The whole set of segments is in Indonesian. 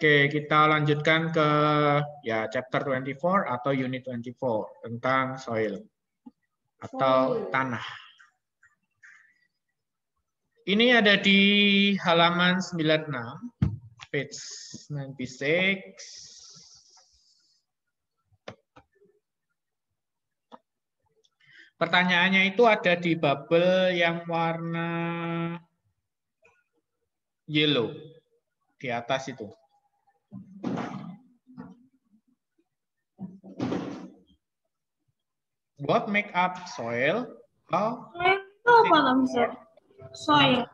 Oke, kita lanjutkan ke ya chapter 24 atau unit 24 tentang soil atau tanah. Ini ada di halaman 96, page 96. Pertanyaannya itu ada di bubble yang warna yellow di atas itu. What make up soil? How? Itu apa namanya? Soil.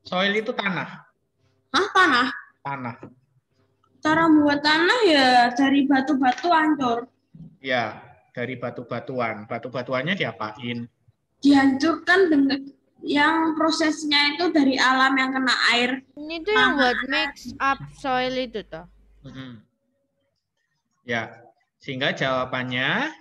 Soil itu tanah. Hah, tanah? Tanah. Cara membuat tanah ya dari batu-batu hancur. Ya, dari batu-batuan. Batu-batuannya diapain? Dihancurkan dengan yang prosesnya itu dari alam yang kena air. Ini tuh yang buat mix up soil itu toh. Ya, sehingga jawabannya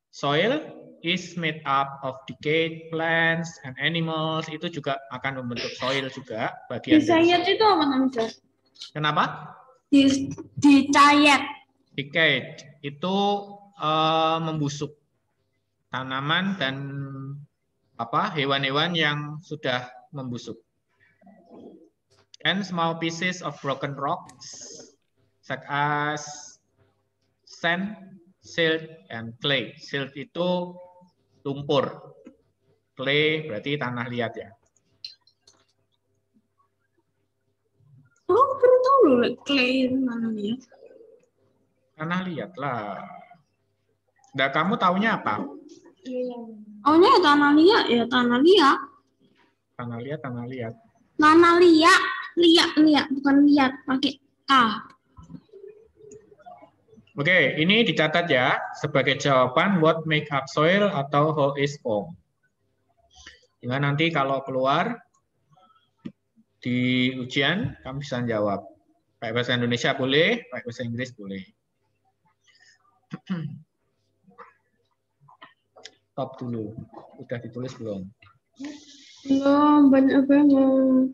soil is made up of decayed plants and animals. Itu juga akan membentuk soil juga. Bagian dari Dicayat itu apa namanya? Kenapa? Dicayat. Decayed itu membusuk. Tanaman dan hewan-hewan yang sudah membusuk. And small pieces of broken rocks such as sand, silt, and clay. Silt itu lumpur. Clay berarti tanah liat ya. Oh, baru tahu loh clay itu mana liat. Tanah liat lah. Nah, kamu taunya apa? Ohnya ya tanah liat ya, tanah liat. Tanah liat, tanah liat. Tanah liat, liat, bukan liat, pakai K. Oke, ini dicatat ya sebagai jawaban what make up soil atau how is formed. Sehingga nanti kalau keluar di ujian kamu bisa jawab. Pakai bahasa Indonesia boleh, pakai bahasa Inggris boleh. Stop dulu. Udah ditulis belum? Belum, banyak banget.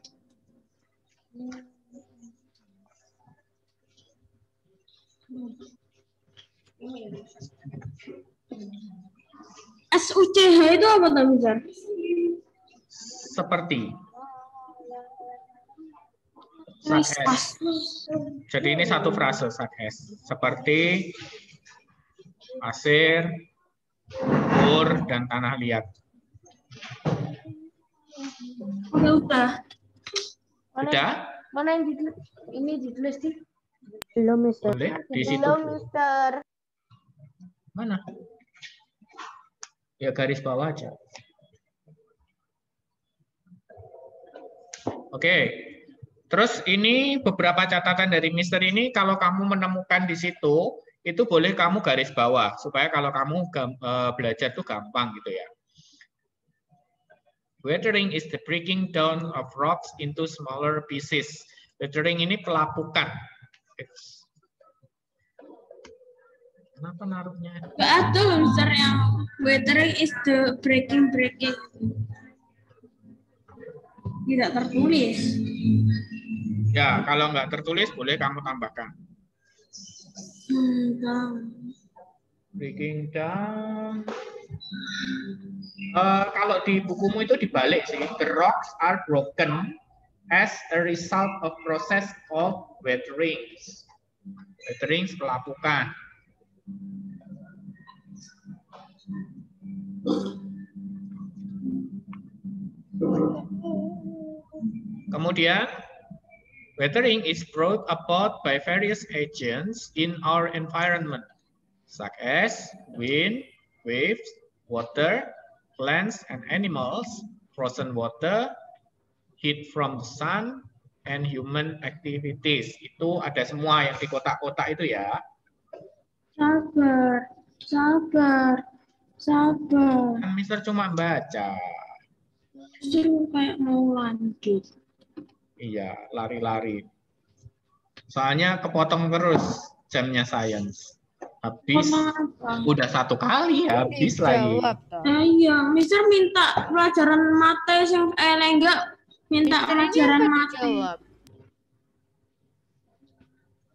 SUCH itu apa namanya? Seperti. Such Jadi ini satu frase, such as. Seperti pasir, lumpur, dan tanah liat. Oke, udah. Udah? Mana yang ditulis? Ini ditulis di? Belum, Mister. Boleh? Di situ. Belum, Mister. Mana? Ya garis bawah aja. Oke. Terus ini beberapa catatan dari Mister ini, kalau kamu menemukan di situ, itu boleh kamu garis bawah, supaya kalau kamu belajar tuh gampang gitu ya. Weathering is the breaking down of rocks into smaller pieces. Weathering ini pelapukan. Kenapa naruhnya? Gak ada loh, Mister, yang weathering is the breaking. Tidak tertulis. Ya, kalau nggak tertulis boleh kamu tambahkan. Breaking down. Kalau di bukumu itu dibalik sih. The rocks are broken as a result of process of weathering. Weathering pelapukan. Kemudian, weathering is brought about by various agents in our environment, such as wind, waves, water, plants and animals, frozen water, heat from the sun, and human activities. Itu ada semua yang di kotak-kotak itu ya. Sabar. Kan Mister cuma baca. Justru kayak mau lanjut. Iya, lari-lari. Soalnya kepotong terus jamnya sains. Habis. Kenapa? Udah satu kali habis lagi. Dijawab toh. Iya, Mister minta pelajaran mate yang enggak Minta Mister ini pelajaran apa mati. dijawab?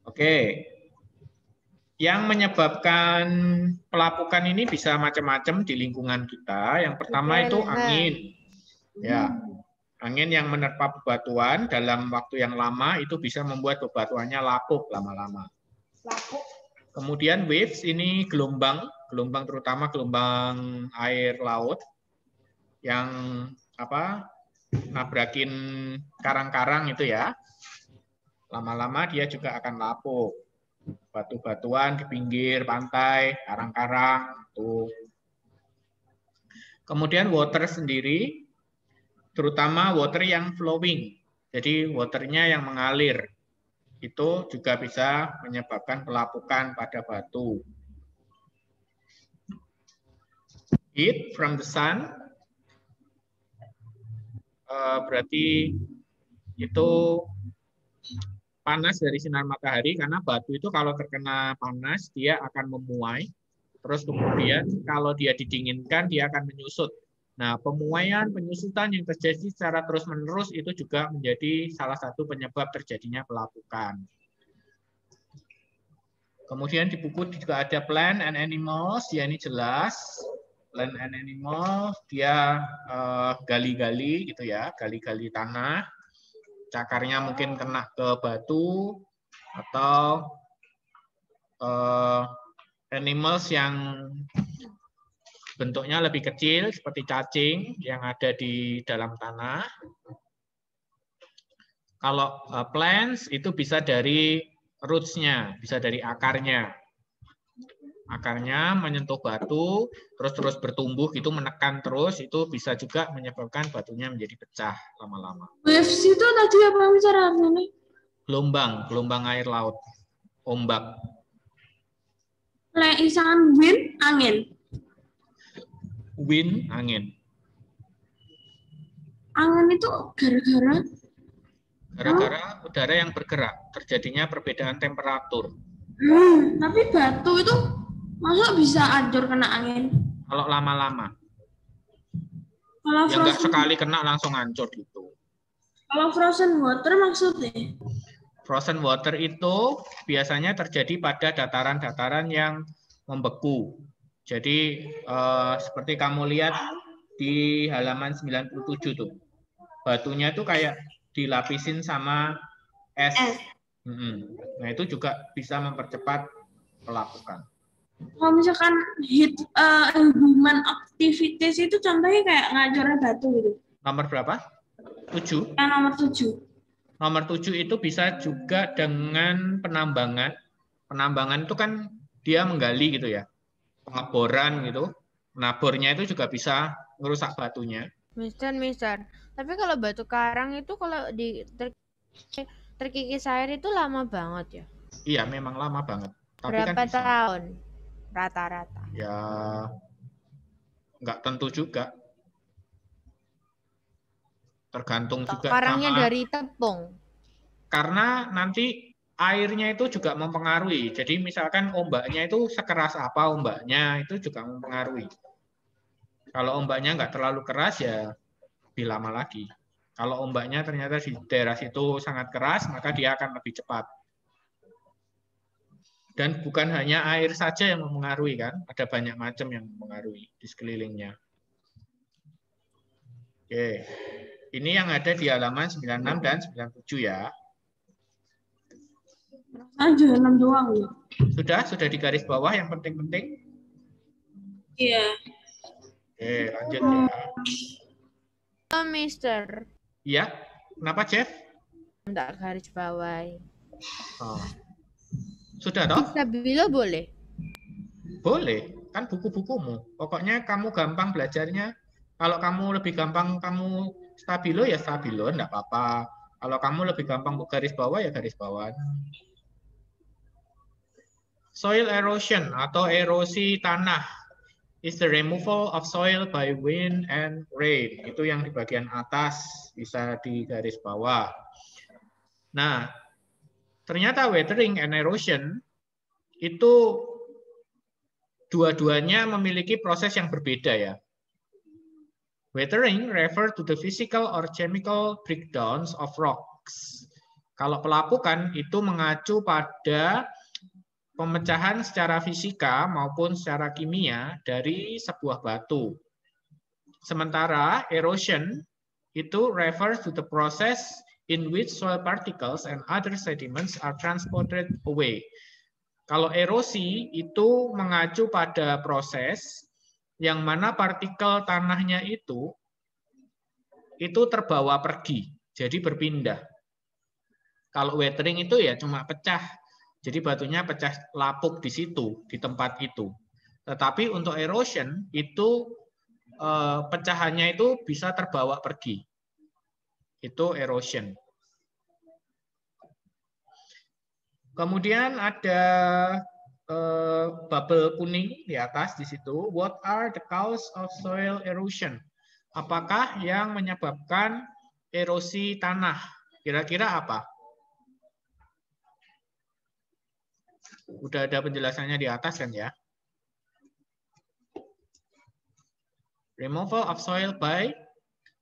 Oke. Yang menyebabkan pelapukan ini bisa macam-macam di lingkungan kita. Yang pertama itu angin. Ya, angin yang menerpa bebatuan dalam waktu yang lama itu bisa membuat bebatuannya lapuk lama-lama. Kemudian waves ini gelombang terutama gelombang air laut yang nabrakin karang-karang itu ya. Lama-lama dia juga akan lapuk. Batu-batuan di pinggir pantai, karang-karang itu. Kemudian water sendiri, terutama water yang flowing. Jadi waternya yang mengalir. Itu juga bisa menyebabkan pelapukan pada batu. Heat from the sun, berarti itu panas dari sinar matahari, karena batu itu kalau terkena panas dia akan memuai, terus kemudian kalau dia didinginkan dia akan menyusut. Nah, pemuaian, penyusutan yang terjadi secara terus-menerus itu juga menjadi salah satu penyebab terjadinya pelapukan. Kemudian di buku juga ada plant and animals, ya ini jelas. Plant and animals dia gali-gali gitu ya, gali-gali tanah. Cakarnya mungkin kena ke batu atau animals yang bentuknya lebih kecil seperti cacing yang ada di dalam tanah. Kalau plants itu bisa dari roots-nya, bisa dari akarnya. Akarnya menyentuh batu, terus bertumbuh gitu, menekan terus, itu bisa juga menyebabkan batunya menjadi pecah lama-lama. Waves itu tadi apa bicara artinya? Gelombang air laut, ombak. Leisan wind, angin. Wind, angin. Angin itu Gara-gara udara yang bergerak, terjadinya perbedaan temperatur. Tapi batu itu masa bisa hancur kena angin? Kalau lama-lama. Kalau Ya nggak sekali kena langsung hancur gitu. Kalau frozen water maksudnya? Frozen water itu biasanya terjadi pada dataran-dataran yang membeku. Jadi seperti kamu lihat di halaman 97 tuh. Batunya tuh kayak dilapisin sama es. Nah, itu juga bisa mempercepat pelapukan. Kalau misalkan human activities itu contohnya kayak ngajornya batu gitu. Nomor berapa? 7. Nomor 7. Nomor 7 itu bisa juga dengan penambangan. Penambangan itu kan dia menggali gitu ya. Pengeboran gitu. Nabornya itu juga bisa merusak batunya. Mister. Tapi kalau batu karang itu kalau terkikis air itu lama banget ya? Iya, memang lama banget. Tapi Berapa kan bisa. tahun rata-rata? Ya, nggak tentu juga. Tergantung juga Karangnya sama. dari tepung. Karena nanti airnya itu juga mempengaruhi. Jadi misalkan ombaknya itu sekeras apa ombaknya, itu juga mempengaruhi. Kalau ombaknya nggak terlalu keras ya lebih lama lagi. Kalau ombaknya ternyata di daerah situ sangat keras, maka dia akan lebih cepat. Dan bukan hanya air saja yang mempengaruhi kan, ada banyak macam yang mempengaruhi di sekelilingnya. Oke. Ini yang ada di halaman 96 dan 97 ya. Aja 6 doang ya. Sudah di garis bawah yang penting-penting? Iya. Oke, lanjut ya. Oh, Mister. Iya, kenapa Jeff? Enggak garis bawah. Oh. Sudah toh? Stabilo boleh? Boleh, kan buku-bukumu. Pokoknya kamu gampang belajarnya. Kalau kamu lebih gampang kamu stabilo ya stabilo, enggak apa-apa. Kalau kamu lebih gampang garis bawah ya garis bawah. Soil erosion atau erosi tanah is the removal of soil by wind and rain. Itu yang di bagian atas, bisa di garis bawah. Nah, ternyata weathering and erosion itu dua-duanya memiliki proses yang berbeda ya. Weathering refer to the physical or chemical breakdowns of rocks. Kalau pelapukan itu mengacu pada pemecahan secara fisika maupun secara kimia dari sebuah batu. Sementara erosion itu refers to the process in which soil particles and other sediments are transported away. Kalau erosi itu mengacu pada proses yang mana partikel tanahnya itu terbawa pergi, jadi berpindah. Kalau weathering itu ya cuma pecah, jadi batunya pecah lapuk di situ, di tempat itu. Tetapi untuk erosion itu pecahannya itu bisa terbawa pergi. Itu erosion. Kemudian ada bubble kuning di atas di situ. What are the cause of soil erosion? Apakah yang menyebabkan erosi tanah? Kira-kira apa? Udah ada penjelasannya di atas kan ya? Removal of soil by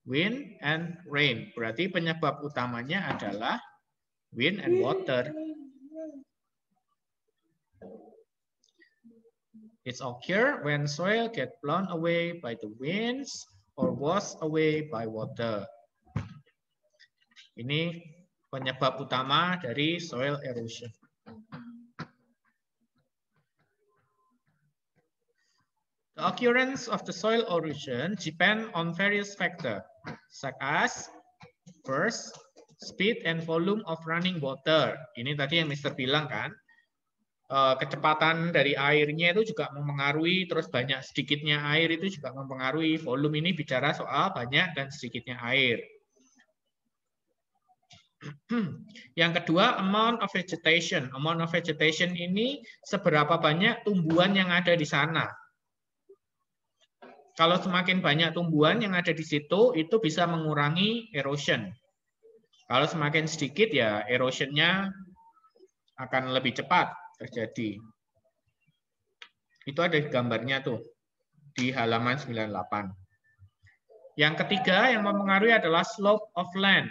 wind and rain. Berarti penyebab utamanya adalah wind and water. It's occur when soil get blown away by the winds or washed away by water. Ini penyebab utama dari soil erosion. The occurrence of the soil erosion depend on various factors, such as first, speed and volume of running water. Ini tadi yang Mr. bilang kan, kecepatan dari airnya itu juga mempengaruhi, terus banyak sedikitnya air itu juga mempengaruhi. Volume ini bicara soal banyak dan sedikitnya air. Yang kedua, amount of vegetation. Amount of vegetation ini seberapa banyak tumbuhan yang ada di sana. Kalau semakin banyak tumbuhan yang ada di situ, itu bisa mengurangi erosion. Kalau semakin sedikit, ya erosionnya akan lebih cepat terjadi. Itu ada gambarnya tuh di halaman 98. Yang ketiga yang mempengaruhi adalah slope of land.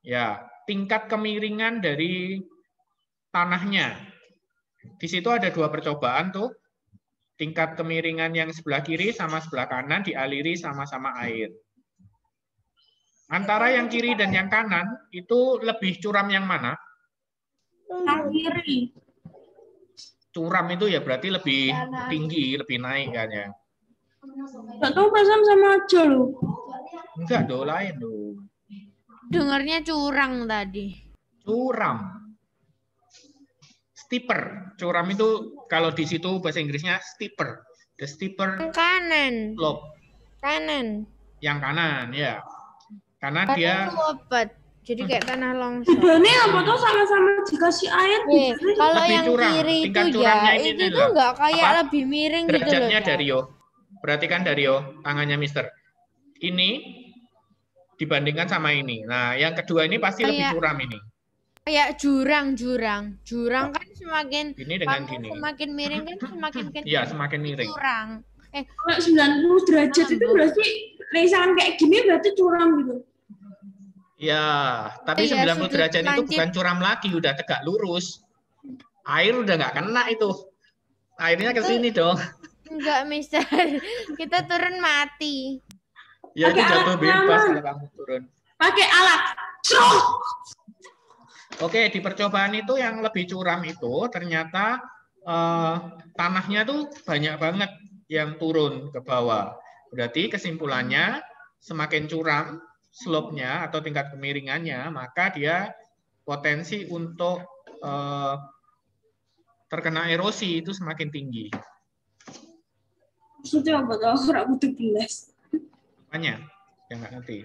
Ya, tingkat kemiringan dari tanahnya. Di situ ada dua percobaan tuh. Tingkat kemiringan yang sebelah kiri sama sebelah kanan dialiri sama-sama air. Antara yang kiri dan yang kanan itu lebih curam yang mana? Yang kiri. Curam itu ya berarti lebih tinggi, lebih naik kan ya. Gak tahu pasang sama aja loh. Enggak, do lain loh. Dengarnya curang tadi. Curam. Steeper. Curam itu kalau di situ bahasa Inggrisnya steeper. The steeper Yang kanan. slope. Kanan. Yang kanan ya. Karena dia Lopet. Jadi kayak tanah longsor. Ini apa tuh sama-sama dikasih air. Kalau lebih yang curam. kiri Tingkat itu curamnya ya, ini itu loh. tuh nggak kayak Apa? lebih miring gitu loh. Derajatnya Ja. Dario. Perhatikan Dario, tangannya Mister. Ini dibandingkan sama ini. Nah, yang kedua ini pasti lebih curam ini. Kayak jurang. Jurang kan semakin Ini dengan kamu gini. semakin miring kan semakin kecil. Iya, semakin miring. Curang. Kalau 90 derajat itu berarti misalkan kayak gini berarti curam gitu. Ya, tapi Iya, 90 derajat itu lancip. bukan curam lagi, udah tegak lurus. Air udah nggak kena itu. Airnya ke sini dong. Enggak, Mister. Kita turun mati. Ya itu Pakai jatuh alat bebas lama. kalau kamu turun. Pakai alat. Cok! Oke, di percobaan itu yang lebih curam itu ternyata tanahnya tuh banyak banget yang turun ke bawah. Berarti kesimpulannya semakin curam slope-nya atau tingkat kemiringannya, maka dia potensi untuk terkena erosi itu semakin tinggi. Maksudnya apa tuh? Aku nggak butuh gelas. Makanya, yang nggak ngerti.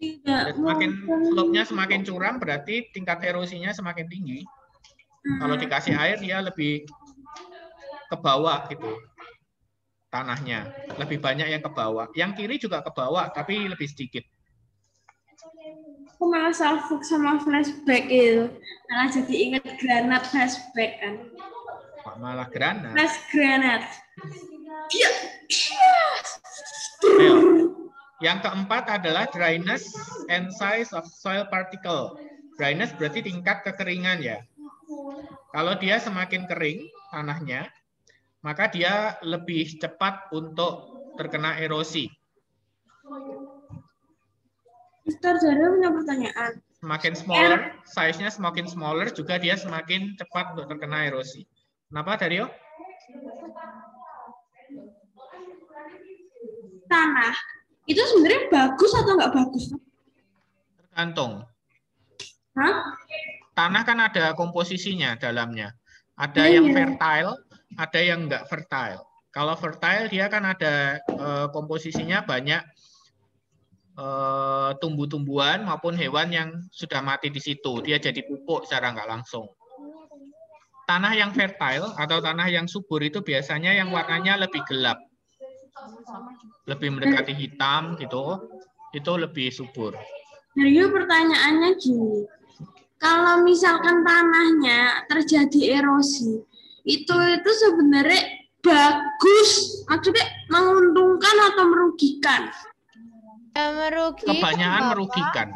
Tidak. Semakin slope-nya semakin curam, berarti tingkat erosinya semakin tinggi. Kalau dikasih air, dia lebih ke bawah gitu. Tanahnya. Lebih banyak yang ke bawah. Yang kiri juga ke bawah, tapi lebih sedikit. Aku malah salfok sama flashback itu. Malah jadi ingat granat flashback kan. Kok malah granat. Flash granat. Ayo. Yang keempat adalah dryness and size of soil particle. Dryness berarti tingkat kekeringan ya. Kalau dia semakin kering tanahnya, maka dia lebih cepat untuk terkena erosi. Mister Zara punya pertanyaan. Semakin smaller, size-nya semakin smaller, juga dia semakin cepat untuk terkena erosi. Kenapa, Dario? Tanah itu sebenarnya bagus atau nggak bagus? Tergantung. Hah? Tanah kan ada komposisinya dalamnya. Ada yang fertile, ada yang nggak fertile. Kalau fertile dia kan ada komposisinya banyak tumbuh-tumbuhan maupun hewan yang sudah mati di situ. Dia jadi pupuk secara nggak langsung. Tanah yang fertile atau tanah yang subur itu biasanya yang warnanya lebih gelap. Lebih mendekati hitam gitu. Itu lebih subur. Jadi pertanyaannya gini. Kalau misalkan tanahnya terjadi erosi, itu sebenarnya bagus. Maksudnya menguntungkan atau merugikan? Merugikan. Kebanyakan merugikan.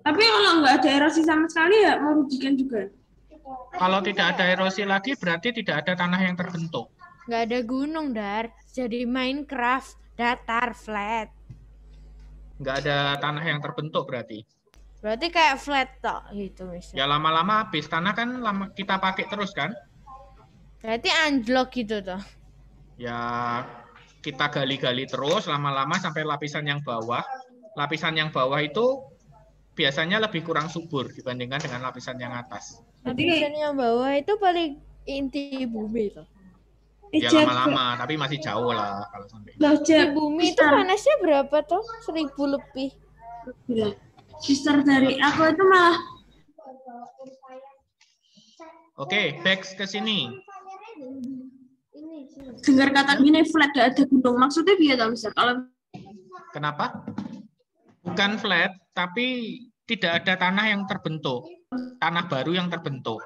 Tapi kalau nggak ada erosi sama sekali ya merugikan juga. Kalau tidak ada erosi lagi berarti tidak ada tanah yang terbentuk. Nggak ada gunung, Dar. Jadi Minecraft, datar, flat. Nggak ada tanah yang terbentuk berarti. Berarti kayak flat tok gitu misalnya. Ya lama-lama habis. Tanah kan kita pakai terus kan. Berarti anjlok gitu toh. Ya kita gali-gali terus lama-lama sampai lapisan yang bawah. Lapisan yang bawah itu biasanya lebih kurang subur dibandingkan dengan lapisan yang atas. Lapisan yang bawah itu paling inti bumi toh. Ya lama-lama, tapi masih jauh lah kalau sampai. Di bumi itu panasnya berapa toh? 1000 lebih. Sister dari aku itu malah. Oke, back ke sini. Dengar kata gini flat gak ada gunung. Maksudnya biar tahu Mister. Kalau kenapa? Bukan flat, tapi tidak ada tanah yang terbentuk. Tanah baru yang terbentuk.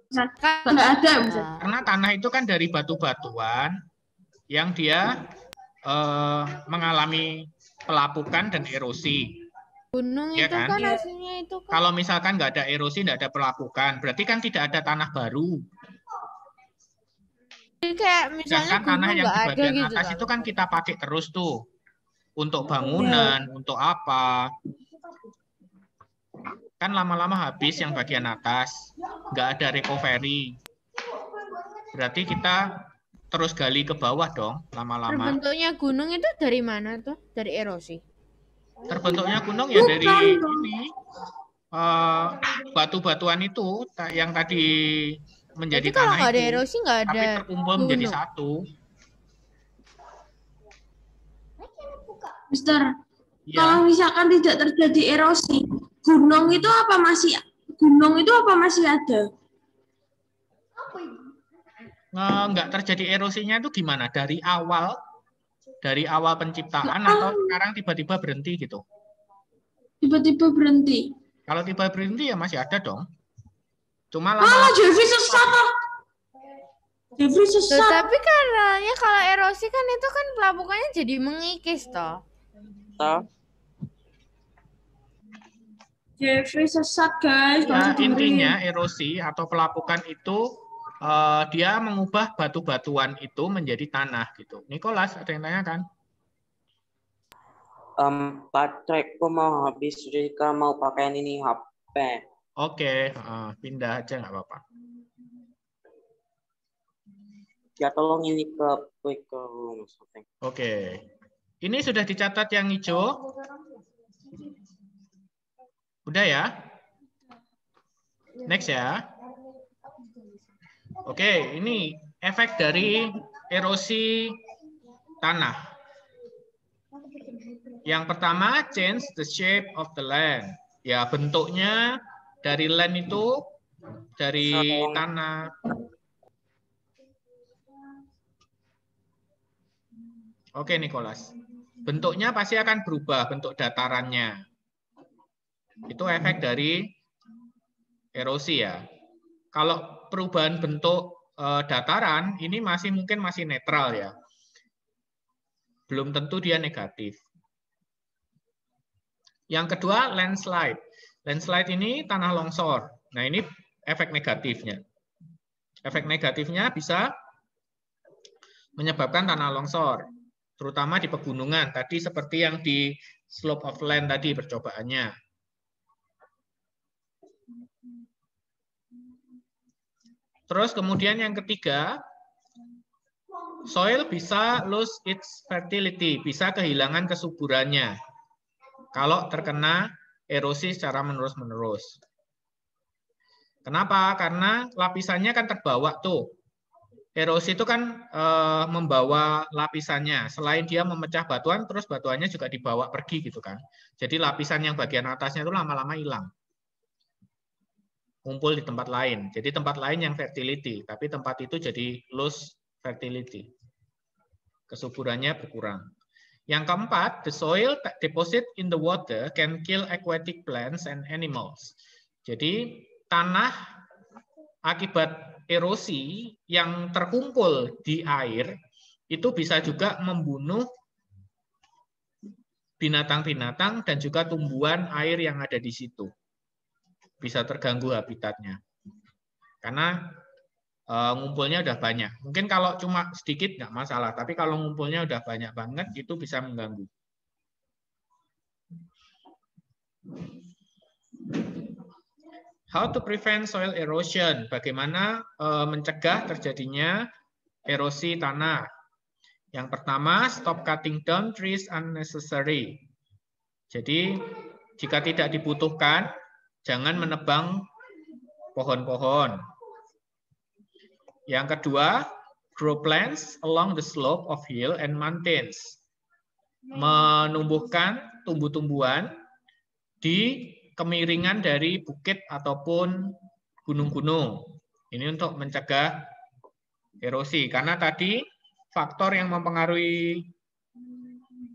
nggak ada Mister. Karena tanah itu kan dari batu-batuan yang dia mengalami pelapukan dan erosi. Gunung Ya itu kan? kan aslinya itu kan. Kalau misalkan nggak ada erosi, nggak ada pelapukan, berarti kan tidak ada tanah baru. Jadi kayak misalnya Sedangkan tanah yang di nggak ada bagian gitu. atas itu kan kita pakai terus tuh. Untuk bangunan, untuk apa. Kan lama-lama habis yang bagian atas. Nggak ada recovery. Berarti kita terus gali ke bawah dong, lama-lama. Terbentuknya gunung itu dari mana tuh? Dari erosi. Terbentuknya gunung ya dari ini batu-batuan itu yang tadi menjadi Jadi kalau tanah nggak ada itu, erosi nggak ada tapi terkumpul menjadi gunung. satu. Mister, Ya. kalau misalkan tidak terjadi erosi, gunung itu apa masih ada? Nggak terjadi erosinya itu gimana? Dari awal penciptaan atau sekarang tiba-tiba berhenti gitu? Tiba-tiba berhenti. Kalau tiba berhenti ya masih ada dong. Cuma Ah, lama Jeffrey sesat. Jeffrey Loh, sesat. tapi karena kalau erosi kan itu kan pelapukannya jadi mengikis toh. Jeffrey sesat guys. ya, intinya erosi atau pelapukan itu dia mengubah batu-batuan itu menjadi tanah gitu. Nicholas, ada yang tanyakan? Bateraiku mau habis, Rika mau pakai ini HP. Oke, pindah aja nggak apa-apa. Ya tolong ini ke room. Oke. Ini sudah dicatat yang hijau? Udah ya? Next ya. Oke, ini efek dari erosi tanah. Yang pertama, change the shape of the land. Ya, bentuknya dari land itu, dari tanah. Oke, Nicholas. Bentuknya pasti akan berubah, bentuk datarannya. Itu efek dari erosi ya. Kalau perubahan bentuk dataran ini mungkin masih netral ya. Belum tentu dia negatif. Yang kedua, landslide. Landslide ini tanah longsor. Nah, ini efek negatifnya. Efek negatifnya bisa menyebabkan tanah longsor, terutama di pegunungan. Tadi seperti yang di slope of land tadi percobaannya. Terus kemudian yang ketiga, soil bisa lose its fertility, bisa kehilangan kesuburannya kalau terkena erosi secara menerus-menerus. Kenapa? Karena lapisannya kan terbawa tuh. Erosi itu kan membawa lapisannya. Selain dia memecah batuan, terus batuannya juga dibawa pergi gitu kan. Jadi lapisan yang bagian atasnya itu lama-lama hilang. Kumpul di tempat lain. Jadi tempat lain yang fertility, tapi tempat itu jadi lose fertility. Kesuburannya berkurang. Yang keempat, the soil deposit in the water can kill aquatic plants and animals. Jadi tanah akibat erosi yang terkumpul di air itu bisa juga membunuh binatang-binatang dan juga tumbuhan air yang ada di situ. Bisa terganggu habitatnya. Karena ngumpulnya udah banyak. Mungkin kalau cuma sedikit nggak masalah, tapi kalau ngumpulnya udah banyak banget itu bisa mengganggu. How to prevent soil erosion? Bagaimana mencegah terjadinya erosi tanah? Yang pertama, stop cutting down trees unnecessary. Jadi, jika tidak dibutuhkan, jangan menebang pohon-pohon. Yang kedua, grow plants along the slope of hill and mountains. Menumbuhkan tumbuh-tumbuhan di kemiringan dari bukit ataupun gunung-gunung. Ini untuk mencegah erosi. Karena tadi faktor yang mempengaruhi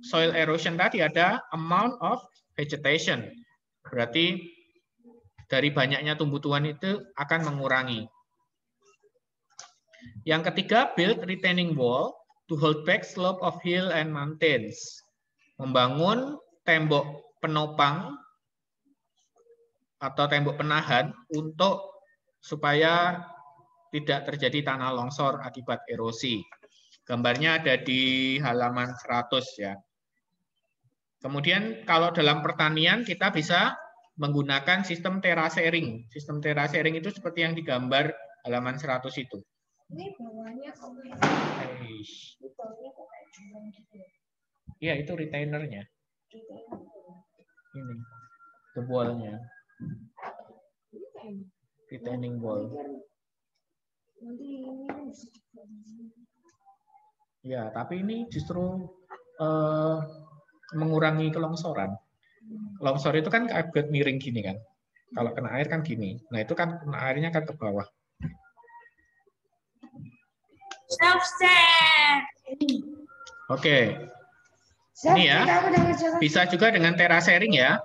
soil erosion tadi ada amount of vegetation. Berarti dari banyaknya tumbuh-tumbuhan itu akan mengurangi. Yang ketiga, build retaining wall to hold back slope of hill and mountains. Membangun tembok penopang atau tembok penahan untuk supaya tidak terjadi tanah longsor akibat erosi. Gambarnya ada di halaman 100 ya. Kemudian kalau dalam pertanian kita bisa menggunakan sistem terasering. Sistem terasering itu seperti yang digambar halaman 100 itu. Ini bawahnya Iya, itu retainernya. Ini, the wall-nya. Retaining wall. Ya, tapi ini justru mengurangi kelongsoran. Longsor itu kan agak miring gini kan. Kalau kena air kan gini. Nah, itu kan kena airnya kan ke bawah. Self-check. Oke. Ini ya. Bisa juga dengan terasering ya.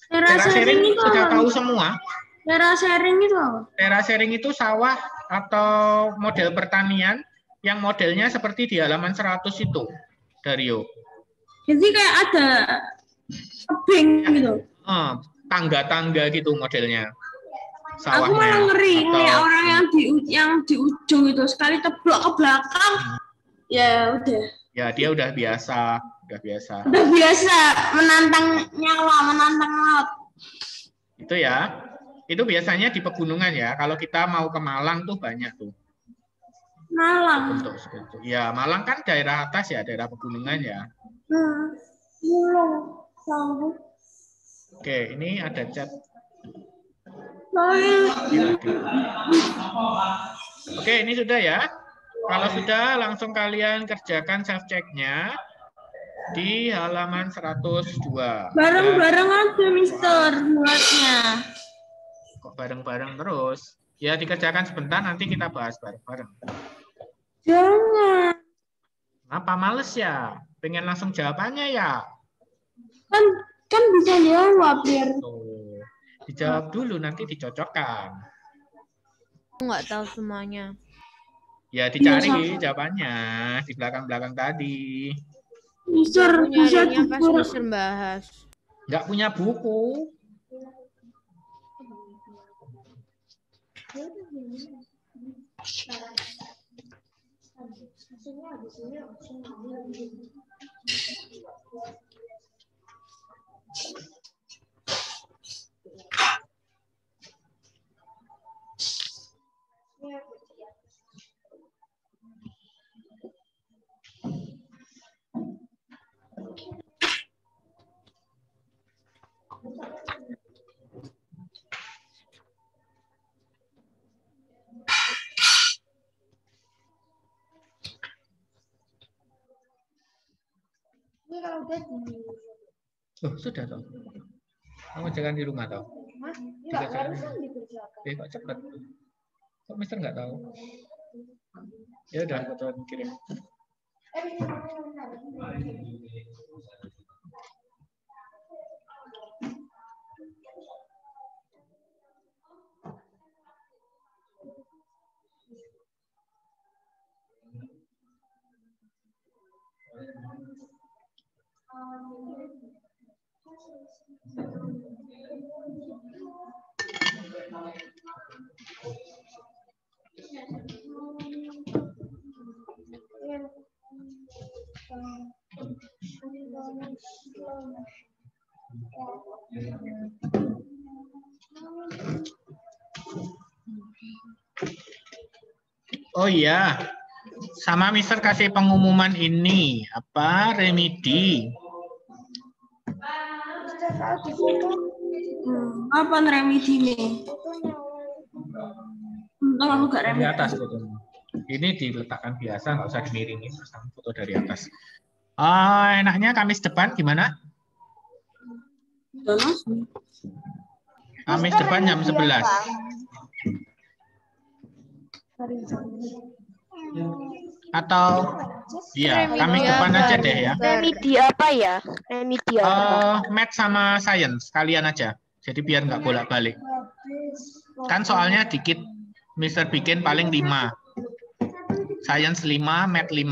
Terasering itu sudah apa? tahu semua. Terasering itu apa? Terasering itu sawah atau model pertanian yang modelnya seperti di halaman 100 itu, Dario. Jadi kayak ada tebing gitu. Tangga-tangga gitu modelnya. Aku malah ngeri ngeliat orang yang di ujung itu sekali teblok ke belakang. Ya udah. Ya dia udah biasa. Udah biasa menantang nyawa, menantang laut. Itu ya. Itu biasanya di pegunungan ya. Kalau kita mau ke Malang tuh banyak tuh. Malang. Bentuk seperti itu. Ya Malang kan daerah atas ya, daerah pegunungan ya. Oke, ini ada chat. Oke, ini sudah ya. Kalau sudah, langsung kalian kerjakan self-check-nya di halaman 102. Bareng-bareng aja, Mister, buatnya. Kok bareng-bareng terus? Ya, dikerjakan sebentar, nanti kita bahas bareng-bareng. Jangan. Kenapa males ya? Pengen langsung jawabannya ya? Kan bisa jawab, biar. Tuh. Dijawab dulu, nanti dicocokkan. nggak tahu semuanya. Ya dicari jawabannya di belakang-belakang tadi. Mister, Aku bisa nyarinya pas Mister bahas. Nggak punya buku. Ini kalau udah di... Oh, sudah toh. Kamu jangan di rumah toh. Mas, enggak harus kan dikerjakan. Kok cepat? Kok Mister nggak tahu? Ya udah, foto kirim. Oh iya, sama Mister kasih pengumuman ini apa remedi. Apa remedi nih? Aku gak Di remedi. atas fotonya. Ini diletakkan biasa, nggak usah dimiringin, terus kamu foto dari atas. Enaknya Kamis depan gimana? Kamis depan jam 11. Atau iya, Kamis depan aja deh ya. Remedi apa ya? Remedi apa? Math sama science kalian aja. Jadi biar nggak bolak-balik. Kan soalnya dikit, Mister bikin paling 5. Science 5, math 5.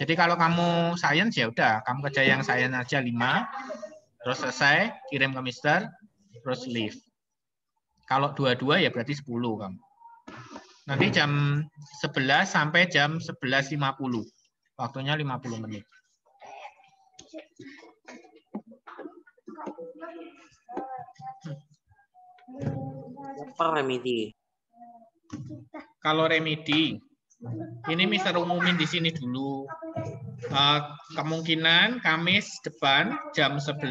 Jadi kalau kamu science ya udah, kamu kerja yang science aja 5. Terus selesai, kirim ke Mister, terus leave. Kalau 22 ya berarti 10 kamu. Nanti jam 11 sampai jam 11.50. Waktunya 50 menit. Apa remedi? Kalau remedi, ini Mister umumin di sini dulu. Kemungkinan Kamis depan jam 11,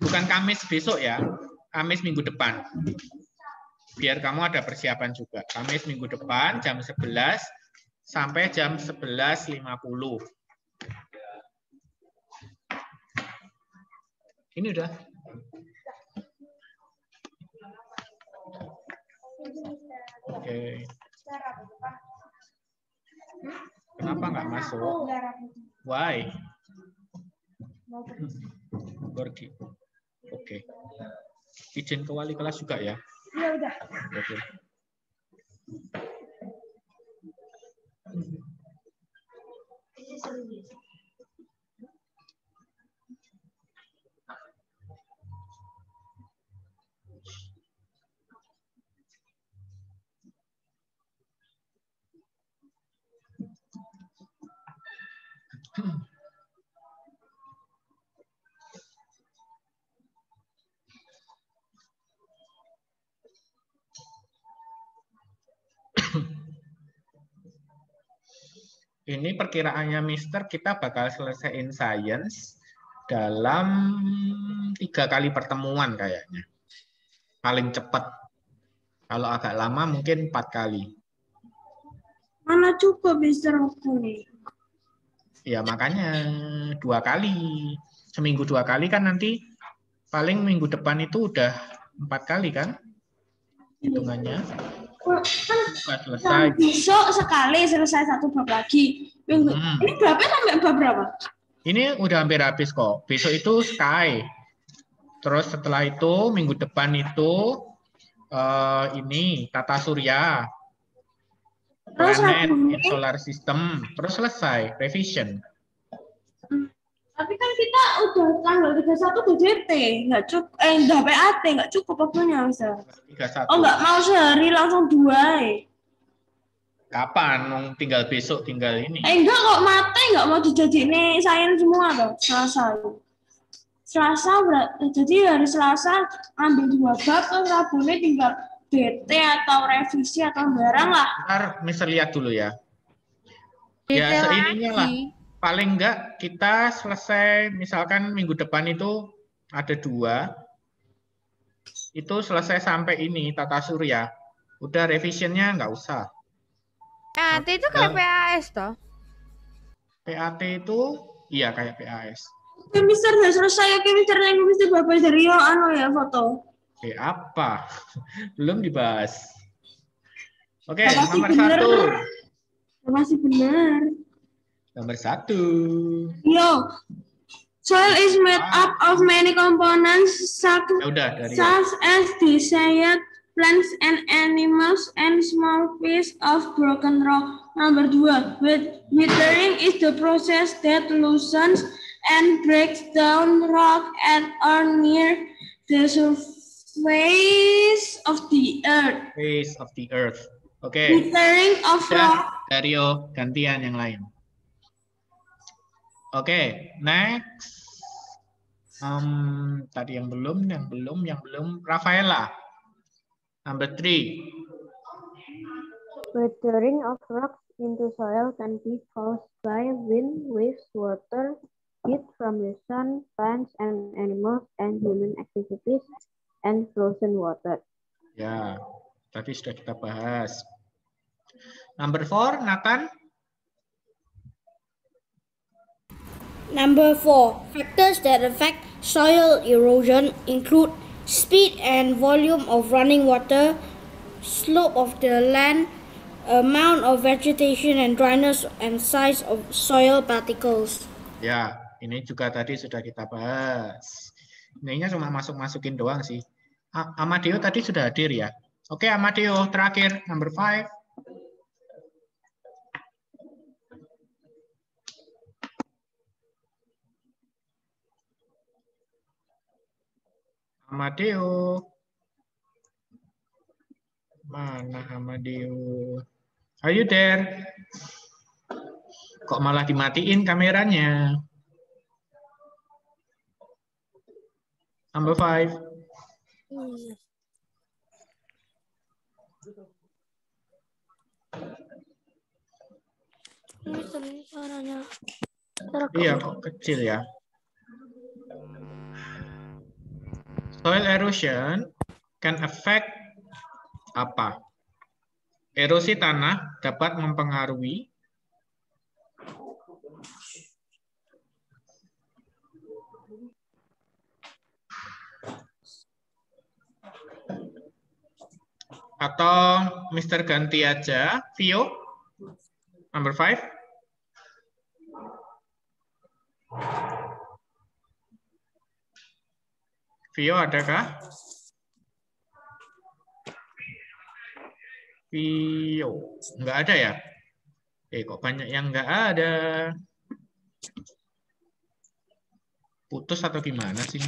bukan Kamis besok ya, Kamis minggu depan. Biar kamu ada persiapan juga. Kamis minggu depan jam 11 sampai jam 11.50. Ini udah. Oke. Kenapa nggak masuk? Why? Pergi. Oke. Izin ke wali kelas juga ya? Ya udah. Oke. Ini perkiraannya Mister, kita bakal selesaiin science dalam 3 kali pertemuan kayaknya. Paling cepat. Kalau agak lama mungkin 4 kali. Mana cukup Mister aku nih? Ya makanya 2 kali. Seminggu 2 kali kan nanti paling minggu depan itu udah 4 kali kan? Hitungannya. Kan Selesai. besok sekali selesai 1 bab lagi. Minggu. Ini babnya sampai bab berapa? Ini udah hampir habis kok. Besok itu Sky. Terus setelah itu minggu depan itu ini tata surya, Terus planet Rabu in solar system, terus selesai revision. Tapi kan kita udah tanggal 31 DJT, nggak cukup, udah PAT, nggak cukup waktunya, Ustaz. 31. Oh, nggak mau sehari langsung 2. Kapan? Tinggal besok, tinggal ini. Enggak kok, mate nggak mau dijadiin sains semua tuh, Selasa jadi hari Selasa ambil 2 bab, terus Rabu ini tinggal DT atau revisi atau barang lah. Ntar Mister lihat dulu ya. Ya seininya lah. Paling enggak kita selesai, misalkan minggu depan itu ada 2. Itu selesai sampai ini, tata surya. Udah revisionnya nggak usah. PAT itu kayak PAS toh? PAT itu, iya kayak PAS. Oke, Mister, udah selesai. Oke, Mister, yang Mister Bapak dari ya foto. Oke, apa? Belum dibahas. Oke, Masih nomor bener. 1. Masih benar. Nomor 1. Yo, soil is made up of many components such as desired plants and animals and small piece of broken rock. Number 2, withering is the process that loosens and breaks down rock at or near the surface of the earth. Face of the earth. Oke. Withering of rock. Dario, gantian yang lain. Oke, next. Tadi yang belum. Rafaela. Number 3. Weathering of rocks into soil can be caused by wind, waves, water, heat from the sun, plants and animals, and human activities, and frozen water. Ya, tadi sudah kita bahas. Number 4, Nathan. Number 4, factors that affect soil erosion include speed and volume of running water, slope of the land, amount of vegetation and dryness and size of soil particles. Ya, ini juga tadi sudah kita bahas. Ininya cuma masukin doang sih. Amadeo tadi sudah hadir ya. Oke, Amadeo terakhir, number 5. Amadeo. Mana Amadeo? Are you there? Kok malah dimatiin kameranya? Number 5. Iya, kok kecil ya. Soil erosion can affect apa? Erosi tanah dapat mempengaruhi atau Mister ganti aja, Vio, number 5. Vio adakah? Vio, nggak ada ya? Kok banyak yang nggak ada? Putus atau gimana sih?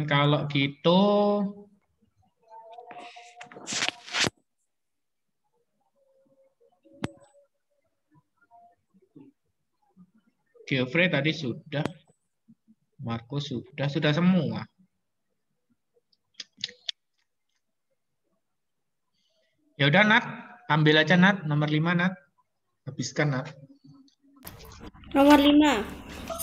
Kalau gitu, Geoffrey tadi sudah, Marco sudah semua. Ya udah Nat, ambil aja Nat, nomor 5 Nat. Habiskan Nat. Nomor 5.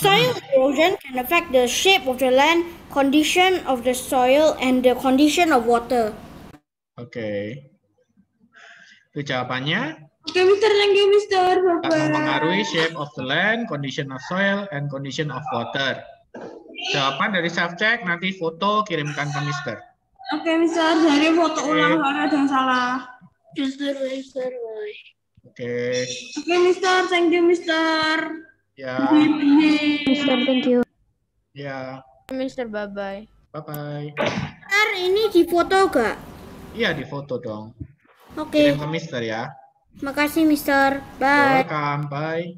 Soil erosion can affect the shape of the land, condition of the soil, and the condition of water. Oke. Itu jawabannya. Oke, Mister, thank you, Mister. Dapat mempengaruhi shape of the land, condition of soil, and condition of water. Jawaban dari self-check, nanti foto kirimkan ke Mister. Oke, Mister, dari foto ulang kalau ada yang salah. Oke. Oke, Mister, thank you, Mister. Ya. Mister, thank you. Ya. Mister, bye-bye. Bye-bye. Mister, ini difoto gak? Iya, difoto dong. Oke. Kirim ke Mister ya. Makasih, Mister. You're Bye. welcome. Bye.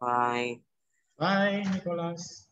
Bye. Bye, Nicholas.